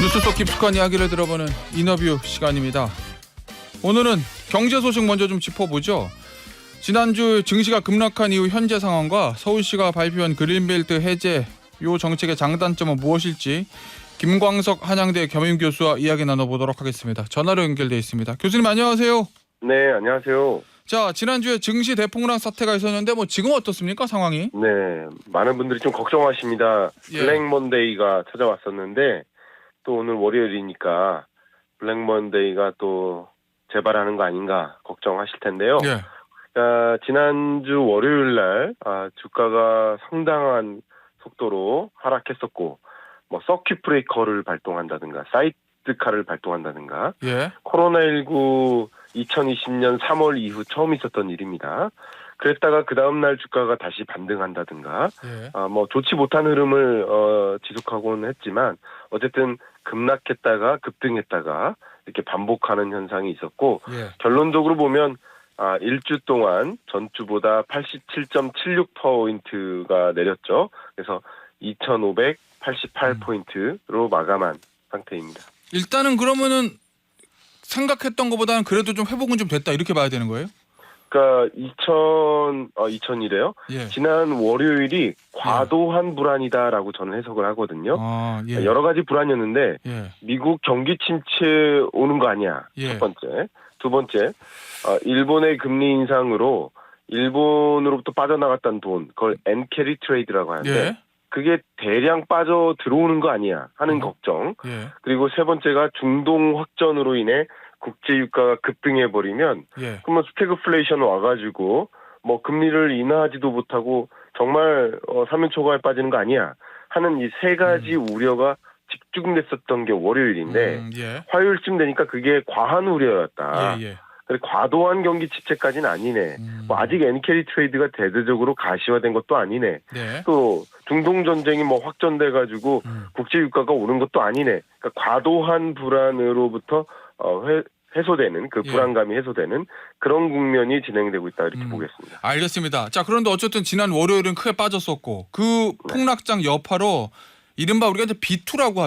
뉴스 속 깊숙한 이야기를 들어보는 인터뷰 시간입니다. 오늘은 경제 소식 먼저 좀 짚어보죠. 지난주 증시가 급락한 이후 현재 상황과 서울시가 발표한 그린벨트 해제 요 정책의 장단점은 무엇일지 김광석 한양대 겸임교수와 이야기 나눠보도록 하겠습니다. 전화로 연결돼 있습니다. 교수님 안녕하세요. 네, 안녕하세요. 자, 지난주에 증시 대폭락 사태가 있었는데 지금 어떻습니까 상황이? 네, 많은 분들이 좀 걱정하십니다. 예. 블랙 먼데이가 찾아왔었는데 또 오늘 월요일이니까 블랙 먼데이가 또 재발하는 거 아닌가 걱정하실 텐데요. 예. 지난주 월요일 날 주가가 상당한 속도로 하락했었고 서킷 브레이커를 발동한다든가 사이드카를 발동한다든가 예. 코로나19 2020년 3월 이후 처음 있었던 일입니다. 그랬다가 그 다음날 주가가 다시 반등한다든가 예. 좋지 못한 흐름을 지속하고는 했지만 어쨌든 급락했다가 급등했다가 이렇게 반복하는 현상이 있었고 예. 결론적으로 결론적으로 보면 일주 동안 전주보다 87.76%가 내렸죠. 그래서 2,588포인트로 마감한 상태입니다. 일단은 그러면은 생각했던 것보다는 그래도 좀 회복은 좀 됐다 이렇게 봐야 되는 거예요? 그러니까 2000이래요. 예. 지난 월요일이 과도한 불안이다라고 저는 해석을 하거든요. 예. 여러 가지 불안이었는데 예. 미국 경기 침체 오는 거 아니야. 예. 첫 번째. 두 번째, 일본의 금리 인상으로 일본으로부터 빠져나갔던 돈, 그걸 엔캐리 트레이드라고 하는데 예. 그게 대량 빠져 들어오는 거 아니야 하는 걱정. 예. 그리고 세 번째가 중동 확전으로 인해 국제 유가가 급등해 버리면 예. 그러면 스태그플레이션 와가지고 금리를 인하하지도 못하고 정말 사면초가에 빠지는 거 아니야 하는 이 세 가지 우려가 집중됐었던 게 월요일인데 예. 화요일쯤 되니까 그게 과한 우려였다. 예. 그래, 과도한 경기 침체까지는 아니네. 아직 엔캐리 트레이드가 대대적으로 가시화된 것도 아니네. 네. 또 중동 전쟁이 확전돼 가지고 국제 유가가 오른 것도 아니네. 그러니까 과도한 불안으로부터 해소되는 그 불안감이 해소되는 그런 국면이 진행되고 있다 이렇게 보겠습니다. 알겠습니다. 자, 그런데 어쨌든 지난 월요일은 크게 빠졌었고 그 폭락장 여파로 이른바 우리가 이제 B2라고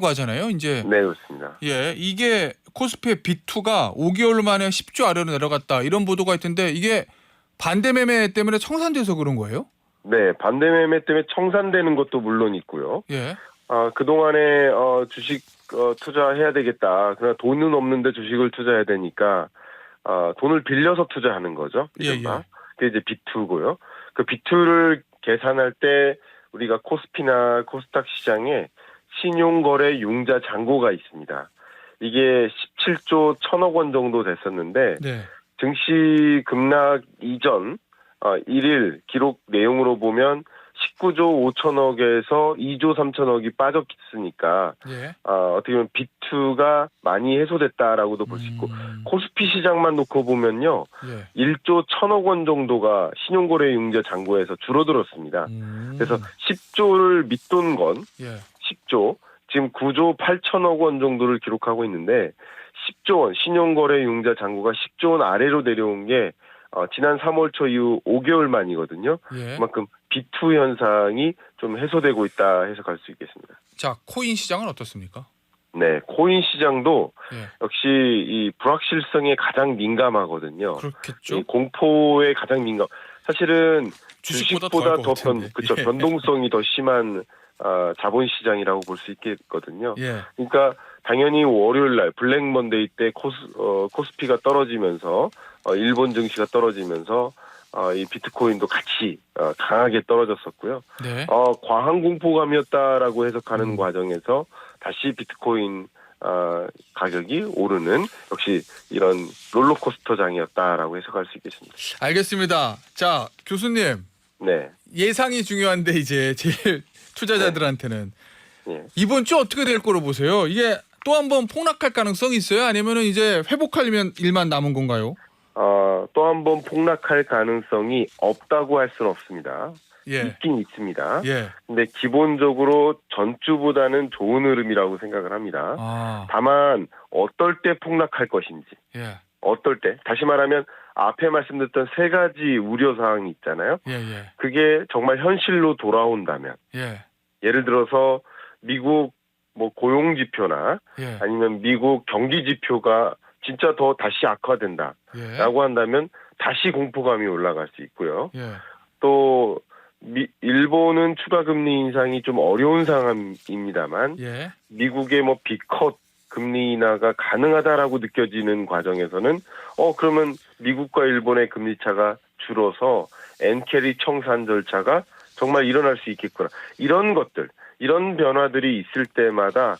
하잖아요. 이제 네, 그렇습니다. 예, 이게 코스피의 B2가 5개월 만에 10조 아래로 내려갔다 이런 보도가 있던데 이게 반대 매매 때문에 청산돼서 그런 거예요? 네, 반대 매매 때문에 청산되는 것도 물론 있고요. 예. 그동안에 주식 투자해야 되겠다. 그러나 돈은 없는데 주식을 투자해야 되니까 돈을 빌려서 투자하는 거죠. 이른바. 그게 이제 B2고요. 그 B2를 계산할 때 우리가 코스피나 코스닥 시장에 신용거래 융자 잔고가 있습니다. 이게 17조 1천억 원 정도 됐었는데 네. 증시 급락 이전 1일 기록 내용으로 보면 19조 5천억에서 2조 3천억이 빠졌으니까 예. 어떻게 보면 B2가 많이 해소됐다라고도 볼 수 있고 코스피 시장만 놓고 보면요. 예. 1조 1천억 원 정도가 신용거래 융자 잔고에서 줄어들었습니다. 그래서 10조를 밑돈 건 예. 10조 지금 9조 8천억 원 정도를 기록하고 있는데 10조 원 신용거래 융자 잔고가 10조 원 아래로 내려온 게 지난 3월 초 이후 5개월 만이거든요. 예. 그만큼 B2 현상이 좀 해소되고 있다 해석할 수 있겠습니다. 자, 코인 시장은 어떻습니까? 네, 코인 시장도 예. 역시 이 불확실성에 가장 민감하거든요. 그렇겠죠. 이 공포에 가장 민감. 사실은 주식보다 주식보다 더할 것 같은데. 그렇죠. 예. 변동성이 더 심한 자본 시장이라고 볼 수 있겠거든요. 예. 그러니까 당연히 월요일 날 블랙 먼데이 때 코스피가 떨어지면서 일본 증시가 떨어지면서 이 비트코인도 같이 강하게 떨어졌었고요. 네. 과한 공포감이었다라고 해석하는 과정에서 다시 비트코인 가격이 오르는 역시 이런 롤러코스터장이었다라고 해석할 수 있겠습니다. 알겠습니다. 자, 교수님. 네. 예상이 중요한데 이제 제일 투자자들한테는 예. 이번 주 어떻게 될 거로 보세요? 이게 또 한 번 폭락할 가능성이 있어요? 아니면은 이제 회복하려면 일만 남은 건가요? 또 한 번 폭락할 가능성이 없다고 할 수는 없습니다. 예. 있긴 있습니다. 예. 근데 기본적으로 전주보다는 좋은 흐름이라고 생각을 합니다. 다만 어떨 때 폭락할 것인지, 예. 어떨 때 다시 말하면 앞에 말씀드렸던 세 가지 우려 사항이 있잖아요. 예. 그게 정말 현실로 돌아온다면, 예. 예를 들어서 미국 뭐 고용 지표나 예. 아니면 미국 경기 지표가 진짜 더 다시 악화된다라고 예. 한다면 다시 공포감이 올라갈 수 있고요. 예. 또 일본은 추가 금리 인상이 좀 어려운 상황입니다만 예. 미국의 뭐 B컷 금리 인하가 가능하다라고 느껴지는 과정에서는 그러면 미국과 일본의 금리 차가 줄어서 엔캐리 청산 절차가 정말 일어날 수 있겠구나. 이런 것들, 이런 변화들이 있을 때마다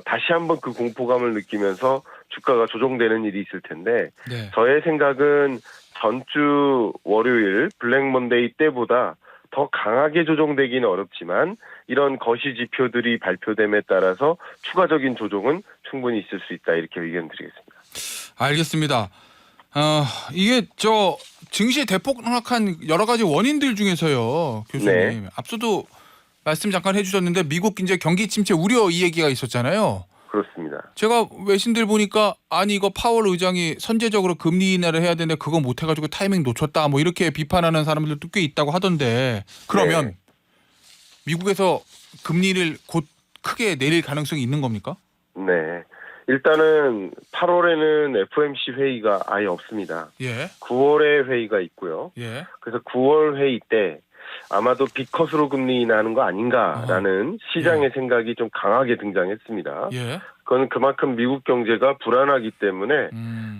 다시 한번 그 공포감을 느끼면서 주가가 조정되는 일이 있을 텐데 네. 저의 생각은 전주 월요일 블랙 먼데이 때보다 더 강하게 조정되기는 어렵지만 이런 거시 지표들이 발표됨에 따라서 추가적인 조정은 충분히 있을 수 있다 이렇게 의견 드리겠습니다. 알겠습니다. 이게 증시 대폭락한 여러 가지 원인들 중에서요, 교수님. 네. 앞서도 말씀 잠깐 해주셨는데 미국 이제 경기 침체 우려 이 얘기가 있었잖아요. 그렇습니다. 제가 외신들 보니까 아니 이거 파월 의장이 선제적으로 금리 인하를 해야 되는데 그거 못 해가지고 타이밍 놓쳤다 뭐 이렇게 비판하는 사람들도 꽤 있다고 하던데 그러면 네. 미국에서 금리를 곧 크게 내릴 가능성이 있는 겁니까? 네. 일단은 8월에는 FOMC 회의가 아예 없습니다. 예. 9월에 회의가 있고요. 예. 그래서 9월 회의 때 아마도 B컷으로 금리 인하하는 거 아닌가라는 시장의 생각이 좀 강하게 등장했습니다. 예. 그건 그만큼 미국 경제가 불안하기 때문에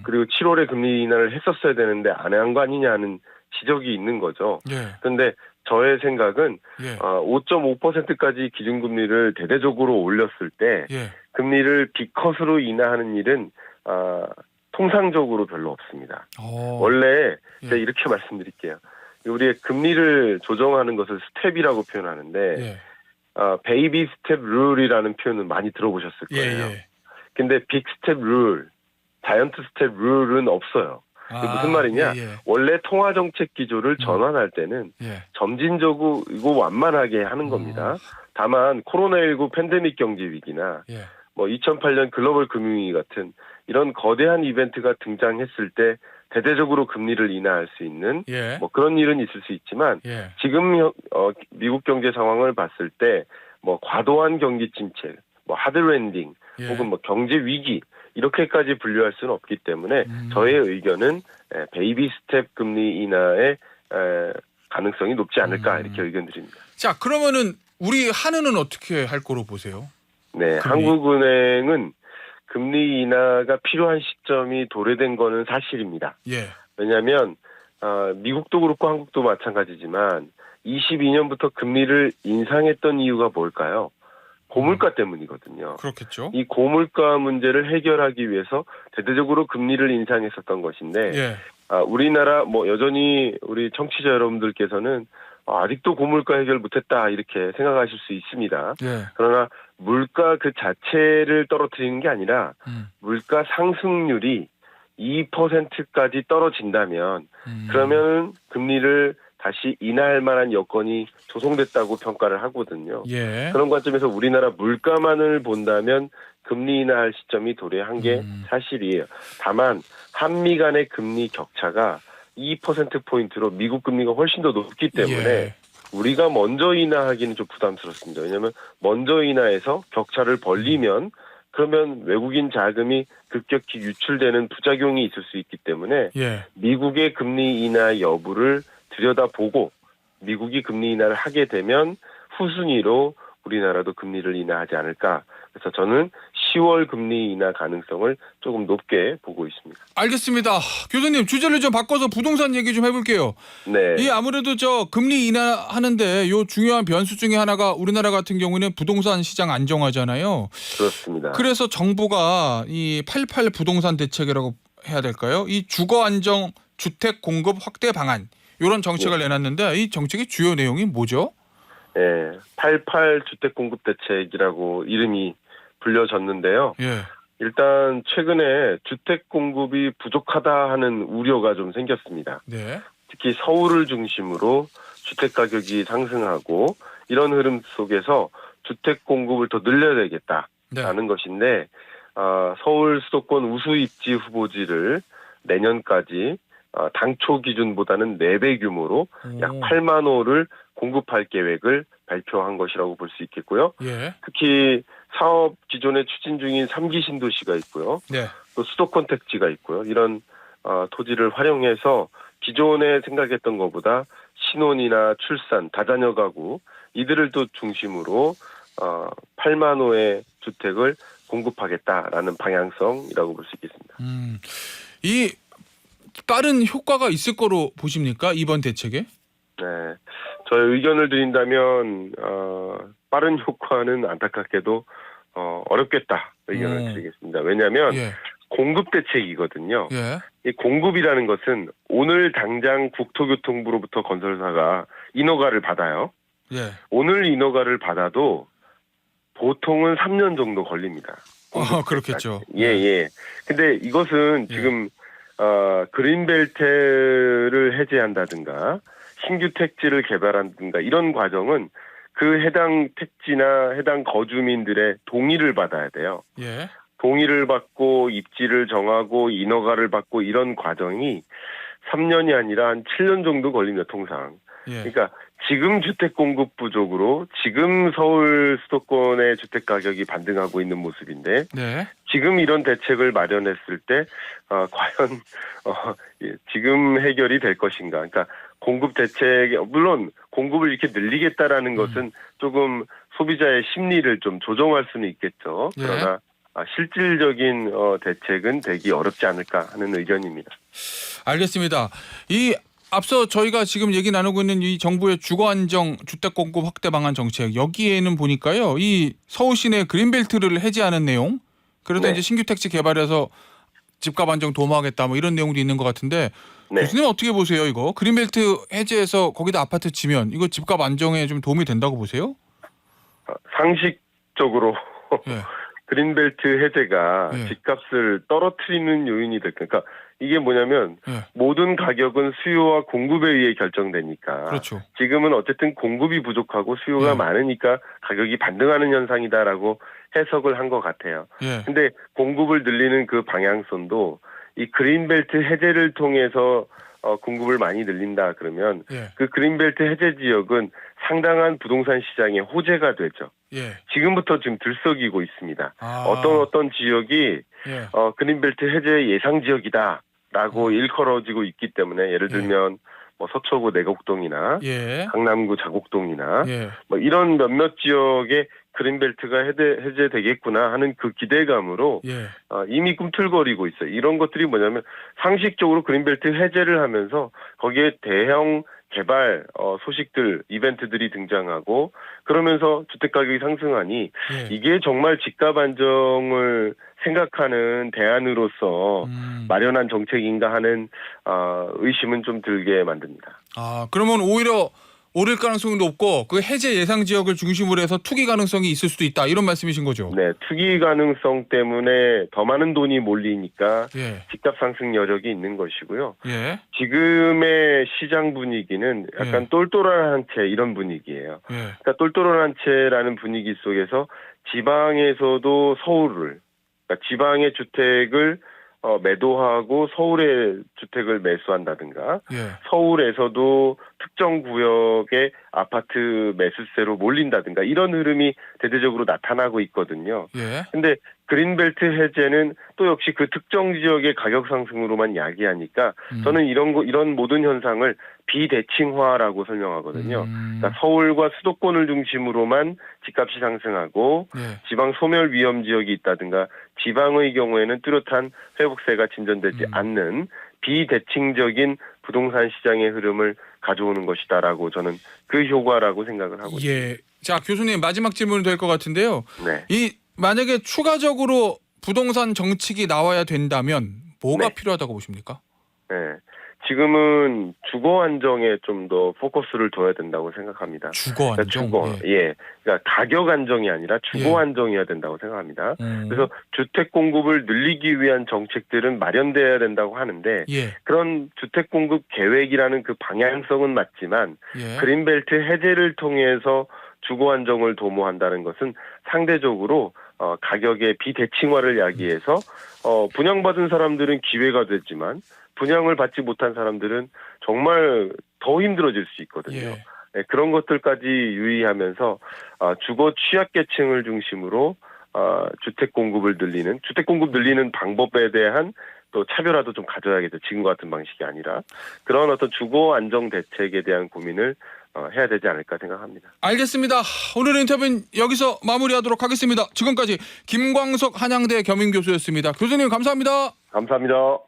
그리고 7월에 금리 인하를 했었어야 되는데 안 한 거 아니냐는 지적이 있는 거죠. 예. 그런데 저의 생각은 예. 5.5%까지 기준금리를 대대적으로 올렸을 때 예. 금리를 B컷으로 인하하는 일은 통상적으로 별로 없습니다. 원래 제가 예. 이렇게 말씀드릴게요. 우리의 금리를 조정하는 것을 스텝이라고 표현하는데 예. 베이비 스텝 룰이라는 표현을 많이 들어보셨을 예. 거예요. 예. 근데 빅 스텝 룰, 자이언트 스텝 룰은 없어요. 그게 무슨 말이냐? 예. 예. 원래 통화 정책 기조를 전환할 때는 예. 점진적으로 이거 완만하게 하는 겁니다. 다만 코로나19 팬데믹 경제 위기나 예. 뭐 2008년 글로벌 금융위기 같은 이런 거대한 이벤트가 등장했을 때 대대적으로 금리를 인하할 수 있는 예. 뭐 그런 일은 있을 수 있지만 예. 지금 미국 경제 상황을 봤을 때 뭐 과도한 경기 침체, 뭐 하드 랜딩 예. 혹은 뭐 경제 위기 이렇게까지 분류할 수는 없기 때문에 저의 의견은 베이비 스텝 금리 인하의 가능성이 높지 않을까 이렇게 의견 드립니다. 자, 그러면은 우리 한은은 어떻게 할 거로 보세요? 네, 금리. 한국은행은 금리 인하가 필요한 시점이 도래된 거는 사실입니다. 예. 왜냐하면 미국도 그렇고 한국도 마찬가지지만 22년부터 금리를 인상했던 이유가 뭘까요? 고물가 때문이거든요. 그렇겠죠. 이 고물가 문제를 해결하기 위해서 대대적으로 금리를 인상했었던 것인데 예. 우리나라 뭐 여전히 우리 청취자 여러분들께서는 아직도 고물가 해결 못했다 이렇게 생각하실 수 있습니다. 예. 그러나 물가 그 자체를 떨어뜨리는 게 아니라 물가 상승률이 2%까지 떨어진다면 그러면 금리를 다시 인하할 만한 여건이 조성됐다고 평가를 하거든요. 예. 그런 관점에서 우리나라 물가만을 본다면 금리 인하할 시점이 도래한 게 사실이에요. 다만 한미 간의 금리 격차가 2%포인트로 미국 금리가 훨씬 더 높기 때문에 예. 우리가 먼저 인하하기는 좀 부담스럽습니다. 왜냐하면 먼저 인하해서 격차를 벌리면 그러면 외국인 자금이 급격히 유출되는 부작용이 있을 수 있기 때문에 예. 미국의 금리 인하 여부를 들여다보고 미국이 금리 인하를 하게 되면 후순위로 우리나라도 금리를 인하하지 않을까. 그래서 저는 10월 금리 인하 가능성을 조금 높게 보고 있습니다. 알겠습니다. 교수님 주제를 좀 바꿔서 부동산 얘기 좀 해볼게요. 네. 이 아무래도 금리 인하하는데 요 중요한 변수 중에 하나가 우리나라 같은 경우는 부동산 시장 안정화잖아요. 그렇습니다. 그래서 정부가 이 88 부동산 대책이라고 해야 될까요? 이 주거 안정 주택 공급 확대 방안 이런 정책을 내놨는데 이 정책의 주요 내용이 뭐죠? 네, 88 주택 공급 대책이라고 이름이 불려졌는데요. 예. 일단 최근에 주택 공급이 부족하다 하는 우려가 좀 생겼습니다. 네. 특히 서울을 중심으로 주택 가격이 상승하고 이런 흐름 속에서 주택 공급을 더 늘려야 되겠다라는 것인데 서울 수도권 우수 입지 후보지를 내년까지 당초 기준보다는 4배 규모로 약 8만 호를 공급할 계획을 발표한 것이라고 볼 수 있겠고요. 예. 특히 사업 기존에 추진 중인 3기 신도시가 있고요. 네. 또 수도권 택지가 있고요. 이런 토지를 활용해서 기존에 생각했던 것보다 신혼이나 출산, 다자녀 가구 이들을 또 중심으로 8만 호의 주택을 공급하겠다라는 방향성이라고 볼 수 있겠습니다. 이 빠른 효과가 있을 거로 보십니까? 이번 대책에? 네, 저의 의견을 드린다면 빠른 효과는 안타깝게도 어렵겠다 의견을 드리겠습니다. 왜냐하면 예. 공급 대책이거든요. 예. 이 공급이라는 것은 오늘 당장 국토교통부로부터 건설사가 인허가를 받아요. 예. 오늘 인허가를 받아도 보통은 3년 정도 걸립니다. 그렇겠죠. 예. 근데 이것은 지금 그린벨트를 해제한다든가 신규 택지를 개발한다든가 이런 과정은 그 해당 택지나 해당 거주민들의 동의를 받아야 돼요. 예. 동의를 받고 입지를 정하고 인허가를 받고 이런 과정이 3년이 아니라 한 7년 정도 걸립니다, 통상. 예. 그러니까 지금 주택 공급 부족으로 지금 서울 수도권의 주택 가격이 반등하고 있는 모습인데 네. 지금 이런 대책을 마련했을 때 과연 지금 해결이 될 것인가? 그러니까 공급 대책 물론 공급을 이렇게 늘리겠다라는 것은 조금 소비자의 심리를 좀 조정할 수는 있겠죠. 예. 그러나 실질적인 대책은 되기 어렵지 않을까 하는 의견입니다. 알겠습니다. 이 앞서 저희가 지금 얘기 나누고 있는 이 정부의 주거 안정 주택 공급 확대 방안 정책 여기에는 보니까요. 이 서울 시내 그린벨트를 해제하는 내용 그래서 네. 이제 신규 택지 개발해서 집값 안정 도모하겠다 뭐 이런 내용도 있는 것 같은데 네. 교수님 어떻게 보세요 이거? 그린벨트 해제해서 거기다 아파트 지면 이거 집값 안정에 좀 도움이 된다고 보세요? 상식적으로 예. 그린벨트 해제가 예. 집값을 떨어뜨리는 요인이 될 그러니까 이게 뭐냐면 예. 모든 가격은 수요와 공급에 의해 결정되니까 그렇죠. 지금은 어쨌든 공급이 부족하고 수요가 예. 많으니까 가격이 반등하는 현상이다라고 해석을 한 것 같아요. 예. 근데 공급을 늘리는 그 방향성도 이 그린벨트 해제를 통해서 공급을 많이 늘린다 그러면 예. 그 그린벨트 해제 지역은 상당한 부동산 시장의 호재가 되죠. 예. 지금부터 지금 들썩이고 있습니다. 아. 어떤 지역이 예. 그린벨트 해제 예상 지역이다라고 일컬어지고 있기 때문에 예를 들면 뭐 서초구 내곡동이나 예. 강남구 자곡동이나 예. 뭐 이런 몇몇 지역에 그린벨트가 해제되겠구나 하는 그 기대감으로 예. 이미 꿈틀거리고 있어요. 이런 것들이 뭐냐면 상식적으로 그린벨트 해제를 하면서 거기에 대형 개발 소식들 이벤트들이 등장하고 그러면서 주택 가격이 상승하니 예. 이게 정말 집값 안정을 생각하는 대안으로서 마련한 정책인가 하는 의심은 좀 들게 만듭니다. 아, 그러면 오히려 오를 가능성이 높고 그 해제 예상 지역을 중심으로 해서 투기 가능성이 있을 수도 있다 이런 말씀이신 거죠? 네, 투기 가능성 때문에 더 많은 돈이 몰리니까 예. 집값 상승 여력이 있는 것이고요. 예. 지금의 시장 분위기는 약간 똘똘한 채 이런 분위기예요. 예. 그러니까 똘똘한 채라는 분위기 속에서 지방에서도 서울을 그러니까 지방의 주택을 매도하고 서울의 주택을 매수한다든가 예. 서울에서도 특정 구역의 아파트 매수세로 몰린다든가 이런 흐름이 대대적으로 나타나고 있거든요. 예. 근데 그린벨트 해제는 또 역시 그 특정 지역의 가격 상승으로만 야기하니까 저는 이런 모든 현상을 비대칭화라고 설명하거든요. 그러니까 서울과 수도권을 중심으로만 집값이 상승하고 예. 지방 소멸 위험 지역이 있다든가 지방의 경우에는 뚜렷한 회복세가 진전되지 않는 비대칭적인 부동산 시장의 흐름을 가져오는 것이다라고 저는 그 효과라고 생각을 하고 있습니다. 예. 자, 교수님 마지막 질문이 될 것 같은데요. 네. 이 만약에 추가적으로 부동산 정책이 나와야 된다면 뭐가 네. 필요하다고 보십니까? 네. 지금은 주거 안정에 좀 더 포커스를 둬야 된다고 생각합니다. 주거 안정. 그러니까 가격 안정이 아니라 주거 안정이어야 된다고 생각합니다. 그래서 주택 공급을 늘리기 위한 정책들은 마련돼야 된다고 하는데 예. 그런 주택 공급 계획이라는 그 방향성은 맞지만 예. 그린벨트 해제를 통해서 주거 안정을 도모한다는 것은 상대적으로 가격의 비대칭화를 야기해서 분양받은 사람들은 기회가 됐지만 분양을 받지 못한 사람들은 정말 더 힘들어질 수 있거든요. 예. 네, 그런 것들까지 유의하면서 주거 취약계층을 중심으로 주택 공급 늘리는 방법에 대한 또 차별화도 좀 가져야겠죠. 지금과 같은 방식이 아니라 그런 어떤 주거 안정 대책에 대한 고민을 해야 되지 않을까 생각합니다. 알겠습니다. 오늘 인터뷰는 여기서 마무리하도록 하겠습니다. 지금까지 김광석 한양대 겸임교수였습니다. 교수님 감사합니다. 감사합니다.